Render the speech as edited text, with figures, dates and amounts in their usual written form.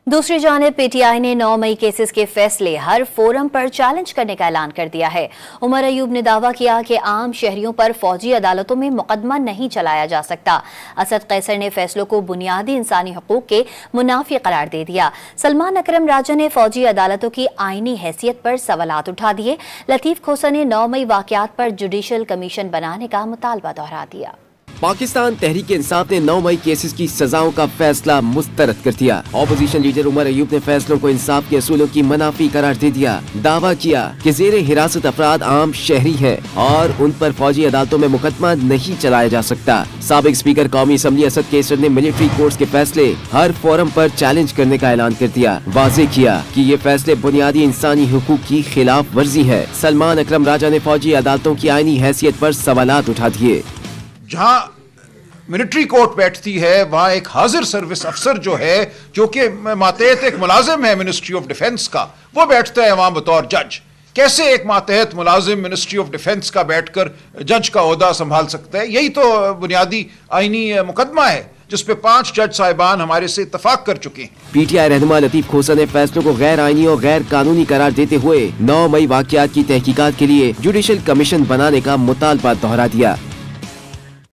दूसरी जानिब पीटीआई ने 9 मई केसेस के फैसले हर फोरम पर चैलेंज करने का ऐलान कर दिया है। उमर अयूब ने दावा किया कि आम शहरियों पर फौजी अदालतों में मुकदमा नहीं चलाया जा सकता। असद कैसर ने फैसलों को बुनियादी इंसानी हकूक के मुनाफी करार दे दिया। सलमान अकरम राजा ने फौजी अदालतों की आईनी हैसियत पर सवालात उठा दिए। लतीफ खोसा ने 9 मई वाकयात पर जुडिशल कमीशन बनाने का मुतालबा दोहरा दिया। पाकिस्तान तहरीक इंसाफ ने 9 मई केसेस की सजाओं का फैसला मुस्तरद कर दिया। ऑपोजिशन लीडर उमर अयूब ने फैसलों को इंसाफ के असूलों की मनाफी करार दे दिया। दावा किया कि जेर हिरासत अफराद आम शहरी हैं और उन पर फौजी अदालतों में मुकदमा नहीं चलाया जा सकता। साबिक स्पीकर कौमी असम्बली असद कैसर ने मिलिट्री कोर्ट्स के फैसले हर फोरम पर चैलेंज करने का ऐलान कर दिया। वाज़ेह किया कि ये फैसले बुनियादी इंसानी हुकूक की खिलाफ वर्जी है। सलमान अकरम राजा ने फौजी अदालतों की आईनी हैसियत पर सवालात उठा दिए। जहां मिलिट्री कोर्ट बैठती है वहां एक हाजिर सर्विस अफसर जो है, जो कि मातहत एक मुलाजिम है मिनिस्ट्री ऑफ डिफेंस का, वो बैठता है वहां बतौर जज। कैसे एक मातहत मुलाजिम मिनिस्ट्री ऑफ डिफेंस का बैठकर जज का ओहदा संभाल सकता है? यही तो बुनियादी आईनी मुकदमा है जिस पे 5 जज साहिबान हमारे से इत्तफाक कर चुके हैं। पीटीआई रहनुमा लतीफ खोसा ने फैसलों को गैर आईनी और गैर कानूनी करार देते हुए 9 मई वाकयात की तहकीकात के लिए जुडिशल कमीशन बनाने का मुतालबा दोहरा दिया।